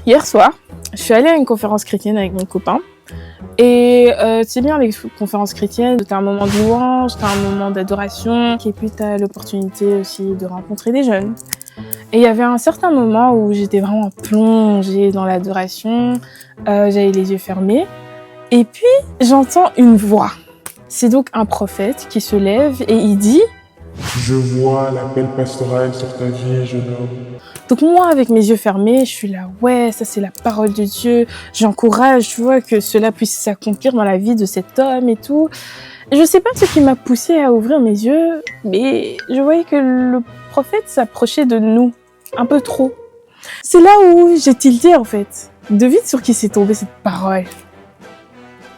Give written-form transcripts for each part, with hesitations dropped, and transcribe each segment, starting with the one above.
Hier soir, je suis allée à une conférence chrétienne avec mon copain. Et c'est bien les conférences chrétiennes, t'as un moment de louange, t'as un moment d'adoration, et puis t'as l'opportunité aussi de rencontrer des jeunes. Et il y avait un certain moment où j'étais vraiment plongée dans l'adoration, j'avais les yeux fermés, et puis j'entends une voix. C'est donc un prophète qui se lève et il dit « Je vois l'appel pastoral sur ta vie, jeune homme. » Donc moi, avec mes yeux fermés, je suis là, ouais, ça c'est la parole de Dieu. J'encourage, tu vois, que cela puisse s'accomplir dans la vie de cet homme et tout. Je sais pas ce qui m'a poussée à ouvrir mes yeux, mais je voyais que le prophète s'approchait de nous, un peu trop. C'est là où j'ai tilté, en fait. Devine sur qui s'est tombée cette parole.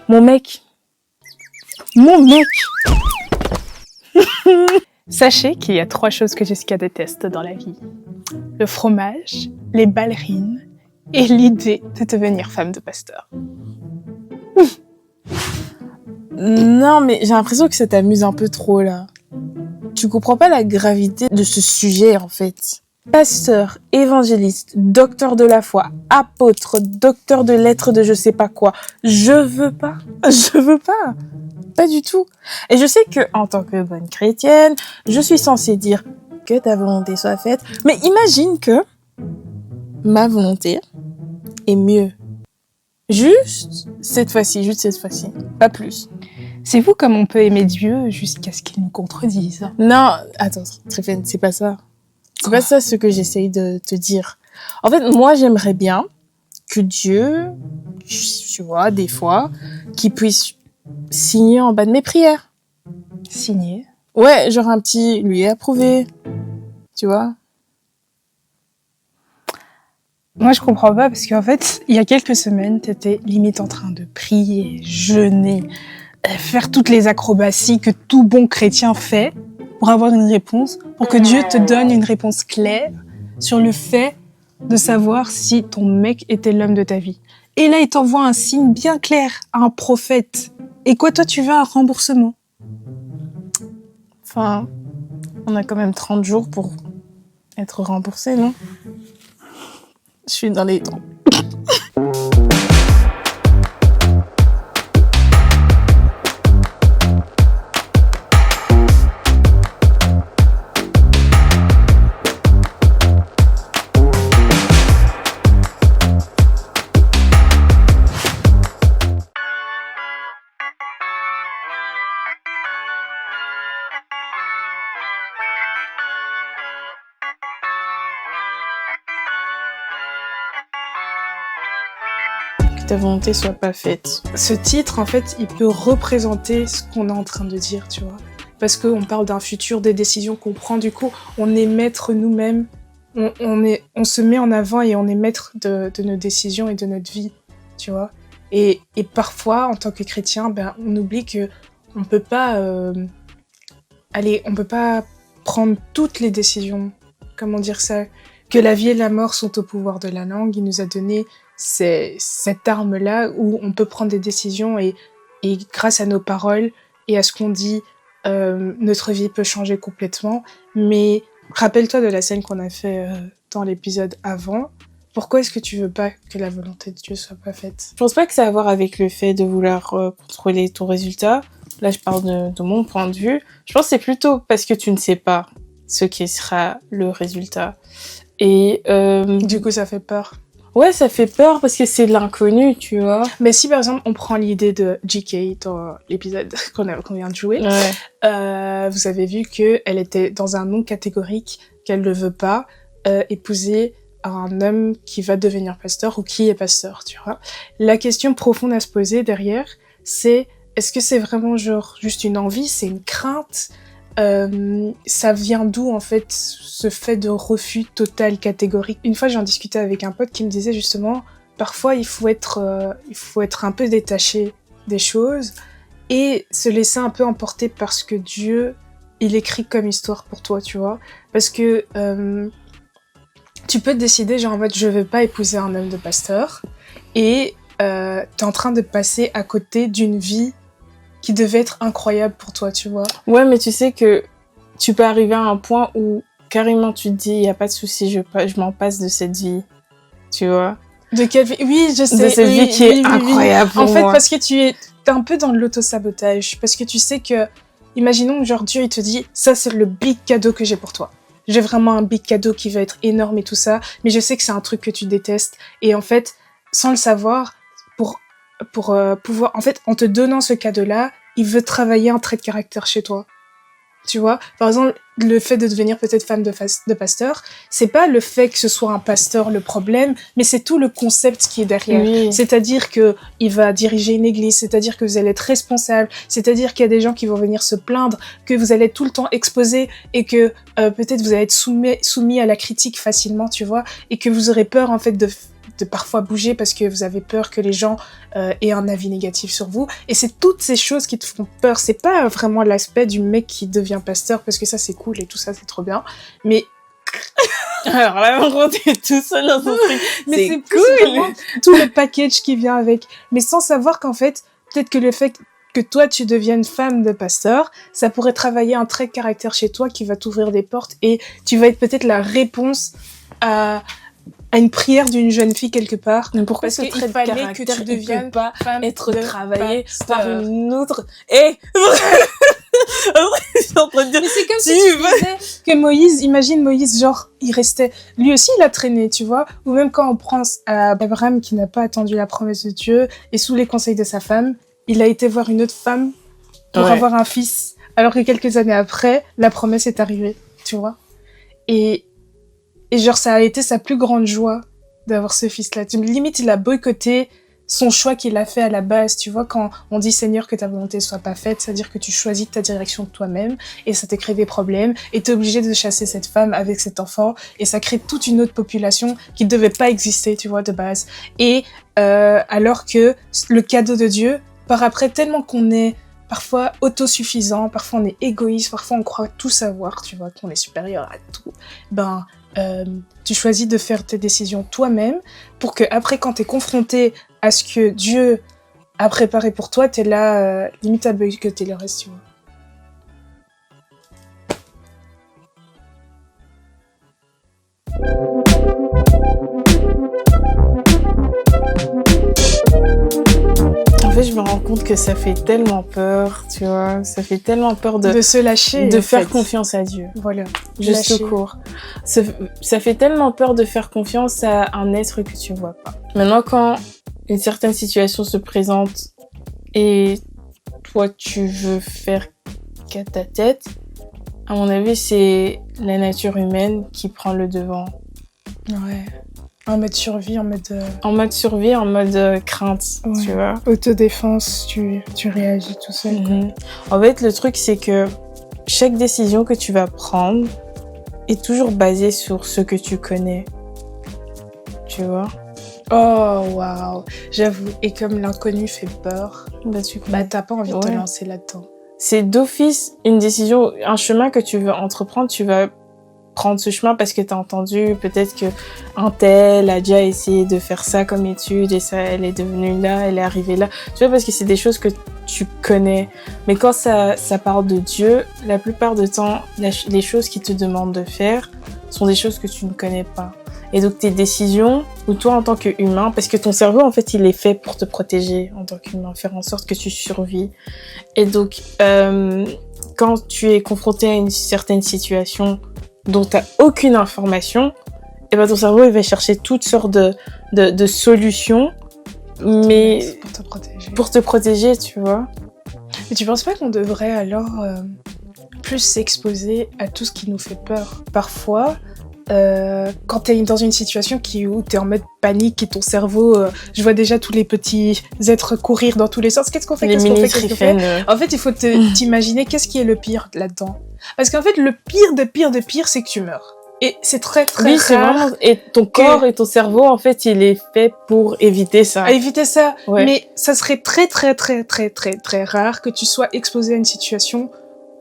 Mon mec. Mon mec. Sachez qu'il y a 3 choses que Jessica déteste dans la vie. Le fromage, les ballerines et l'idée de devenir femme de pasteur. Non, mais j'ai l'impression que ça t'amuse un peu trop, là. Tu comprends pas la gravité de ce sujet, en fait. Pasteur, évangéliste, docteur de la foi, apôtre, docteur de lettres de je sais pas quoi. Je veux pas. Pas du tout. Et je sais que, en tant que bonne chrétienne, je suis censée dire que ta volonté soit faite. Mais imagine que ma volonté est mieux. Juste cette fois-ci. Pas plus. C'est fou comme on peut aimer Dieu jusqu'à ce qu'il nous contredise. Non, attends, Tréphène, c'est pas ça. C'est pas ça ce que j'essaye de te dire. En fait, moi, j'aimerais bien que Dieu, tu vois, des fois, qu'il puisse signer en bas de mes prières. Signé. Ouais, genre un petit lui est approuvé. Tu vois? Moi, je comprends pas parce qu'en fait, il y a quelques semaines, t'étais limite en train de prier, jeûner, faire toutes les acrobaties que tout bon chrétien fait pour avoir une réponse, pour que Dieu te donne une réponse claire sur le fait de savoir si ton mec était l'homme de ta vie. Et là, il t'envoie un signe bien clair, un prophète. Et quoi, toi, tu veux un remboursement? Enfin, on a quand même 30 jours pour être remboursé, non? Je suis dans les temps. Que ta volonté soit pas faite. Ce titre, en fait, il peut représenter ce qu'on est en train de dire, tu vois. Parce qu'on parle d'un futur, des décisions qu'on prend, du coup, on est maître nous-mêmes, on se met en avant et on est maître de nos décisions et de notre vie, tu vois. Et parfois, en tant que chrétien, on oublie que on peut pas prendre toutes les décisions, comment dire ça, que la vie et la mort sont au pouvoir de la langue. Il nous a donné cette arme-là où on peut prendre des décisions et grâce à nos paroles et à ce qu'on dit, notre vie peut changer complètement. Mais rappelle-toi de la scène qu'on a fait dans l'épisode avant. Pourquoi est-ce que tu veux pas que la volonté de Dieu soit pas faite? Je pense pas que ça a à voir avec le fait de vouloir contrôler ton résultat. Là, je parle de mon point de vue. Je pense que c'est plutôt parce que tu ne sais pas ce qui sera le résultat. Et du coup, ça fait peur. Ouais, ça fait peur parce que c'est de l'inconnu, tu vois. Mais si, par exemple, on prend l'idée de JK dans l'épisode qu'on vient de jouer, vous avez vu qu'elle était dans un non catégorique, qu'elle ne veut pas épouser un homme qui va devenir pasteur ou qui est pasteur, tu vois. La question profonde à se poser derrière, c'est est-ce que c'est vraiment genre juste une envie, c'est une crainte, ça vient d'où en fait ce fait de refus total catégorique? Une fois j'en discutais avec un pote qui me disait justement parfois il faut être un peu détaché des choses et se laisser un peu emporter par ce que Dieu il écrit comme histoire pour toi, tu vois, parce que tu peux te décider genre en mode je veux pas épouser un homme de pasteur et t'es en train de passer à côté d'une vie qui devait être incroyable pour toi, tu vois. Ouais, mais tu sais que tu peux arriver à un point où carrément tu te dis, il n'y a pas de souci, je m'en passe de cette vie, tu vois. De quelle vie? Oui, je sais. De cette vie qui est incroyable pour moi. En fait, moi. parce que t'es un peu dans l'auto-sabotage. Parce que tu sais que, imaginons, genre, Dieu, il te dit, ça, c'est le big cadeau que j'ai pour toi. J'ai vraiment un big cadeau qui va être énorme et tout ça, mais je sais que c'est un truc que tu détestes. Et en fait, sans le savoir, pour pouvoir, en fait, en te donnant ce cadeau-là, il veut travailler un trait de caractère chez toi. Tu vois, par exemple, le fait de devenir peut-être femme de pasteur, c'est pas le fait que ce soit un pasteur le problème, mais c'est tout le concept qui est derrière. Oui. C'est-à-dire que il va diriger une église, c'est-à-dire que vous allez être responsable, c'est-à-dire qu'il y a des gens qui vont venir se plaindre, que vous allez être tout le temps exposé et que peut-être vous allez être soumis à la critique facilement, tu vois, et que vous aurez peur en fait de parfois bouger parce que vous avez peur que les gens aient un avis négatif sur vous. Et c'est toutes ces choses qui te font peur. C'est pas vraiment l'aspect du mec qui devient pasteur parce que ça c'est cool et tout ça c'est trop bien. Mais alors là, en gros, t'es tout seul dans ton truc. mais c'est cool. Tout le package qui vient avec. Mais sans savoir qu'en fait, peut-être que le fait que toi tu deviennes femme de pasteur, ça pourrait travailler un trait de caractère chez toi qui va t'ouvrir des portes et tu vas être peut-être la réponse à une prière d'une jeune fille quelque part. Mais pourquoi parce ce trait de fallait caractère que tu deviennes pas femme être de travaillé pasteur. par une autre... Eh je suis en train de dire... Mais c'est comme si tu disais que Moïse, imagine Moïse, genre, il restait... Lui aussi, il a traîné, tu vois. Ou même quand on pense à Abraham qui n'a pas attendu la promesse de Dieu et sous les conseils de sa femme, il a été voir une autre femme pour avoir un fils. Alors que quelques années après, la promesse est arrivée, tu vois. Et genre, ça a été sa plus grande joie d'avoir ce fils-là. Limite, il a boycotté son choix qu'il a fait à la base, tu vois, quand on dit Seigneur que ta volonté soit pas faite, c'est-à-dire que tu choisis ta direction de toi-même et ça te crée des problèmes et t'es obligé de chasser cette femme avec cet enfant et ça crée toute une autre population qui devait pas exister, tu vois, de base. Et alors que le cadeau de Dieu, par après, tellement qu'on est parfois autosuffisant, parfois on est égoïste, parfois on croit tout savoir, tu vois, qu'on est supérieur à tout, tu choisis de faire tes décisions toi-même pour que après quand t'es confronté à ce que Dieu a préparé pour toi, t'es là limite à boycotter le reste, tu vois. En fait, je me rends compte que ça fait tellement peur, tu vois. Ça fait tellement peur de se lâcher. De faire confiance à Dieu. Voilà. Juste au court. Ça fait tellement peur de faire confiance à un être que tu vois pas. Maintenant, quand une certaine situation se présente et toi, tu veux faire qu'à ta tête, à mon avis, c'est la nature humaine qui prend le devant. Ouais. En mode survie, en mode survie, en mode crainte, tu vois. Autodéfense, tu réagis tout seul. Mm-hmm. En fait, le truc, c'est que chaque décision que tu vas prendre est toujours basée sur ce que tu connais. Tu vois? Oh, waouh. J'avoue. Et comme l'inconnu fait peur, t'as pas envie de te lancer là-dedans. C'est d'office une décision, un chemin que tu veux entreprendre, tu vas prendre ce chemin parce que t'as entendu peut-être que un tel a déjà essayé de faire ça comme étude et ça, elle est devenue là, elle est arrivée là. Tu vois, parce que c'est des choses que tu connais. Mais quand ça parle de Dieu, la plupart du temps, les choses qu'il te demande de faire sont des choses que tu ne connais pas. Et donc tes décisions, ou toi en tant qu'humain, parce que ton cerveau en fait il est fait pour te protéger en tant qu'humain, faire en sorte que tu survis. Et donc quand tu es confronté à une certaine situation dont t'as aucune information, et ben ton cerveau il va chercher toutes sortes de solutions, mais pour te protéger, tu vois. Mais tu penses pas qu'on devrait alors plus s'exposer à tout ce qui nous fait peur? Parfois, quand t'es dans une situation où t'es en mode panique et ton cerveau, je vois déjà tous les petits êtres courir dans tous les sens. Qu'est-ce qu'on fait? Qu'est-ce qu'on fait? En fait, il faut t'imaginer qu'est-ce qui est le pire là-dedans. Parce qu'en fait, le pire de pire, c'est que tu meurs. Et c'est très rare. C'est vraiment... Et ton corps et ton cerveau, en fait, il est fait pour éviter ça. Éviter ça. Ouais. Mais ça serait très rare que tu sois exposé à une situation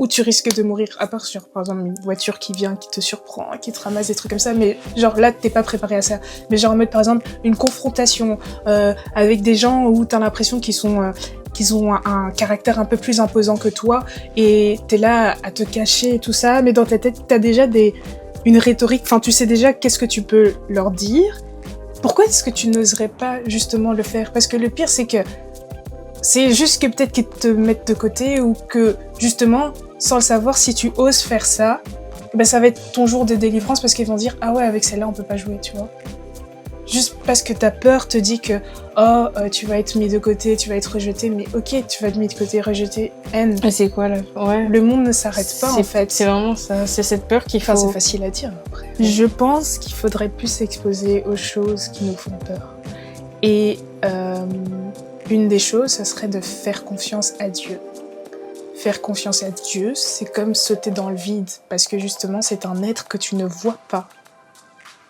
où tu risques de mourir, à part sur, par exemple, une voiture qui vient, qui te surprend, qui te ramasse, des trucs comme ça, mais genre là, t'es pas préparé à ça. Mais genre en mode, par exemple, une confrontation avec des gens où t'as l'impression qu'ils ont un caractère un peu plus imposant que toi, et t'es là à te cacher et tout ça, mais dans ta tête, t'as déjà une rhétorique, enfin, tu sais déjà qu'est-ce que tu peux leur dire, pourquoi est-ce que tu n'oserais pas justement le faire? Parce que le pire, c'est que c'est juste que peut-être qu'ils te mettent de côté ou que justement, sans le savoir, si tu oses faire ça, ben ça va être ton jour de délivrance parce qu'ils vont dire ah ouais, avec celle-là on peut pas jouer, tu vois. Juste parce que ta peur te dit que tu vas être mis de côté, tu vas être rejeté, mais ok, tu vas être mis de côté, rejeté, haine. Mais c'est quoi là? Ouais. Le monde ne s'arrête pas en fait. C'est vraiment ça, c'est cette peur qu'il faut. Enfin, c'est facile à dire après. Je pense qu'il faudrait plus s'exposer aux choses qui nous font peur. Et une des choses, ça serait de faire confiance à Dieu. Faire confiance à Dieu, c'est comme sauter dans le vide, parce que justement, c'est un être que tu ne vois pas.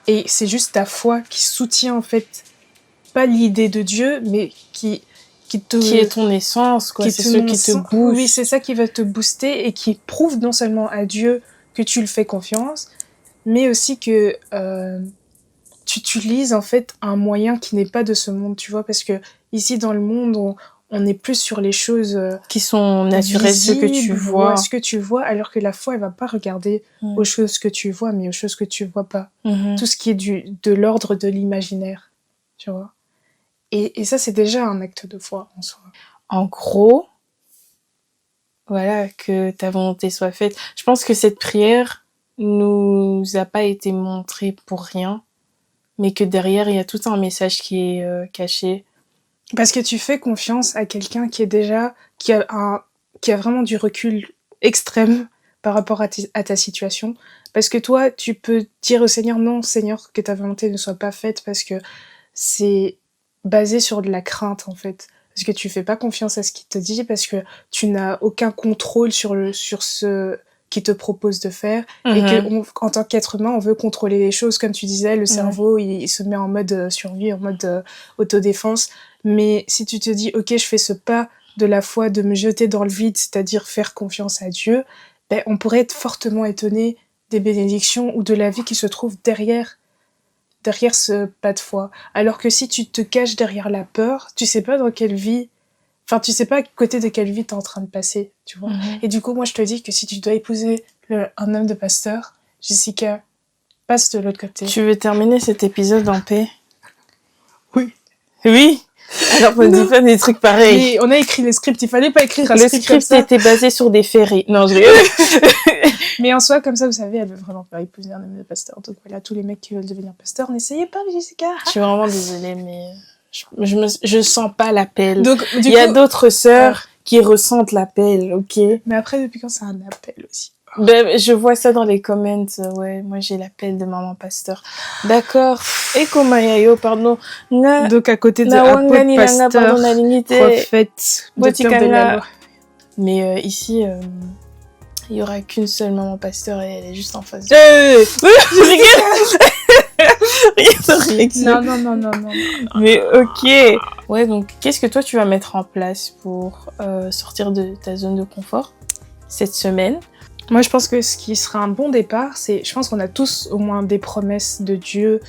Et c'est juste ta foi qui soutient en fait, pas l'idée de Dieu, mais qui est ton essence, quoi. C'est ce qui te booste. Oui, c'est ça qui va te booster et qui prouve non seulement à Dieu que tu le fais confiance, mais aussi que tu utilises en fait un moyen qui n'est pas de ce monde, tu vois, parce que ici dans le monde, on est plus sur les choses qui sont naturelles, ce que tu vois. Ce que tu vois, alors que la foi, elle va pas regarder aux choses que tu vois, mais aux choses que tu vois pas. Tout ce qui est de l'ordre de l'imaginaire, tu vois. Et ça, c'est déjà un acte de foi en soi. En gros, voilà, que ta volonté soit faite. Je pense que cette prière nous a pas été montrée pour rien, mais que derrière, il y a tout un message qui est caché. Parce que tu fais confiance à quelqu'un qui a vraiment du recul extrême par rapport à ta situation. Parce que toi, tu peux dire au Seigneur, non, Seigneur, que ta volonté ne soit pas faite, parce que c'est basé sur de la crainte, en fait. Parce que tu fais pas confiance à ce qu'il te dit, parce que tu n'as aucun contrôle sur ce qu'il te propose de faire, et que en tant qu'être humain, on veut contrôler les choses. Comme tu disais, le cerveau, il se met en mode survie, en mode autodéfense. Mais si tu te dis, ok, je fais ce pas de la foi, de me jeter dans le vide, c'est-à-dire faire confiance à Dieu, ben, on pourrait être fortement étonné des bénédictions ou de la vie qui se trouve derrière ce pas de foi. Alors que si tu te caches derrière la peur, tu sais pas tu sais pas à côté de quelle vie t'es en train de passer, tu vois. Et du coup, moi, je te dis que si tu dois épouser un homme de pasteur, Jessica, passe de l'autre côté. Tu veux terminer cet épisode en paix? Oui. Oui. Alors, on dit pas des trucs pareils. Mais on a écrit les scripts, il fallait pas écrire un script comme ça. Le script était basé sur des faits réels. Non, je rigole. Mais en soi, comme ça, vous savez, elle veut vraiment faire épouser un homme de pasteur. Donc voilà, tous les mecs qui veulent devenir pasteur, n'essayez pas, Jessica. Je suis vraiment désolée, mais je sens pas l'appel. Donc, il y a d'autres sœurs qui ressentent l'appel, ok? Mais après, depuis quand c'est un appel aussi? Ben, je vois ça dans les comments, ouais, moi j'ai l'appel de maman pasteur. D'accord. Et comment yayo, pardon. Donc à côté de apôtre, pasteur, prophète, docteur de la loi. Mais ici, il y aura qu'une seule maman pasteur et elle est juste en face. Je rigole. Non. Mais ok. Ouais, donc qu'est-ce que toi tu vas mettre en place pour sortir de ta zone de confort cette semaine? Moi, je pense que ce qui sera un bon départ, je pense qu'on a tous au moins des promesses de Dieu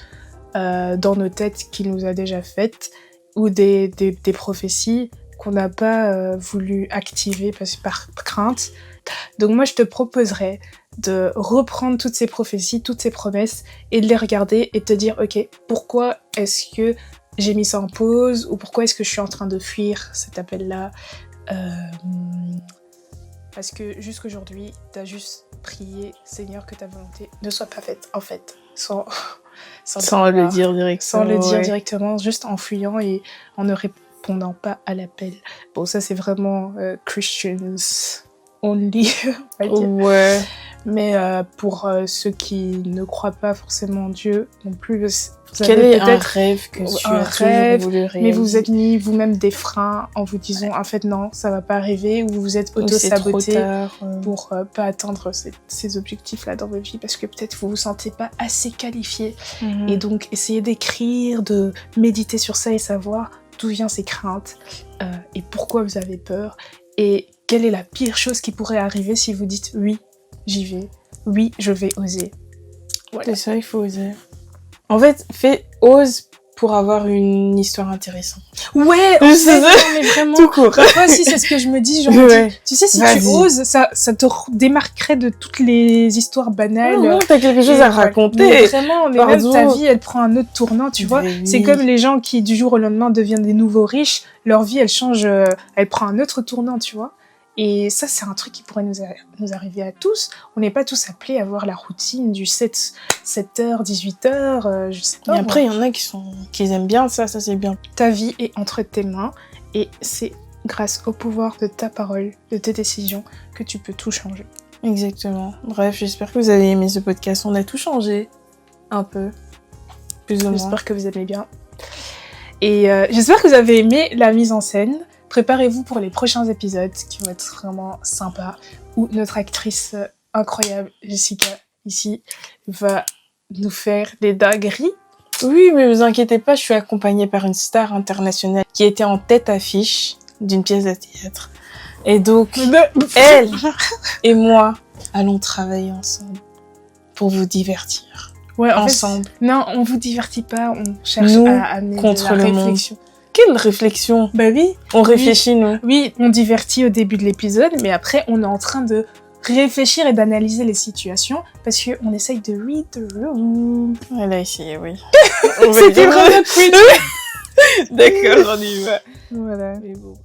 dans nos têtes qu'il nous a déjà faites, ou des prophéties qu'on n'a pas voulu activer par crainte. Donc moi, je te proposerais de reprendre toutes ces prophéties, toutes ces promesses, et de les regarder et te dire, ok, pourquoi est-ce que j'ai mis ça en pause, ou pourquoi est-ce que je suis en train de fuir cet appel-là Parce que jusqu'aujourd'hui, t'as juste prié, Seigneur, que ta volonté ne soit pas faite, en fait, sans le dire directement. Sans le dire directement, juste en fuyant et en ne répondant pas à l'appel. Bon, ça, c'est vraiment Christians only, on va dire. Ouais. Mais pour ceux qui ne croient pas forcément en Dieu non plus, quel est un rêve que tu as toujours voulu réaliser? Mais vous êtes mis vous-même des freins en vous disant en fait non, ça va pas arriver, ou vous vous êtes auto-saboté pour pas atteindre ces objectifs-là dans votre vie, parce que peut-être vous vous sentez pas assez qualifié. Et donc essayez d'écrire, de méditer sur ça et savoir d'où viennent ces craintes et pourquoi vous avez peur, et quelle est la pire chose qui pourrait arriver si vous dites oui, j'y vais, oui, je vais oser. Voilà. C'est ça, il faut oser. En fait, ose pour avoir une histoire intéressante. Ouais, en fait, non, mais vraiment. Tout court. Moi aussi, c'est ce que je me dis. Genre, Ouais. tu sais, si Vas-y. tu oses, ça te démarquerait de toutes les histoires banales. Non, t'as quelque chose à raconter. Mais vraiment, mais même Pardon. ta vie, elle prend un autre tournant, tu vois. Mais oui. C'est comme les gens qui, du jour au lendemain, deviennent des nouveaux riches. Leur vie, elle change, elle prend un autre tournant, tu vois. Et ça, c'est un truc qui pourrait nous arriver à tous. On n'est pas tous appelés à avoir la routine du 7h, 18h, je sais pas. Et après, il y en a qui aiment bien ça c'est bien. Ta vie est entre tes mains et c'est grâce au pouvoir de ta parole, de tes décisions, que tu peux tout changer. Exactement. Bref, j'espère que vous avez aimé ce podcast. On a tout changé. Un peu. Plus ou moins. J'espère que vous aimez bien. Et j'espère que vous avez aimé la mise en scène. Préparez-vous pour les prochains épisodes qui vont être vraiment sympas, où notre actrice incroyable, Jessica, ici, va nous faire des dingueries. Oui, mais vous inquiétez pas, je suis accompagnée par une star internationale qui était en tête affiche d'une pièce de théâtre. Et donc, elle et moi allons travailler ensemble pour vous divertir. Ouais, en ensemble. fait, non, on vous divertit pas, on cherche Nous, à amener contre de la le monde. réflexion. Quelle réflexion! Bah oui, On réfléchit, nous. oui, on divertit au début de l'épisode, mais après, on est en train de réfléchir et d'analyser les situations parce qu'on essaye de read the room. Elle a essayé, oui. C'était vraiment D'accord, on y va. Voilà. Mais bon, bref.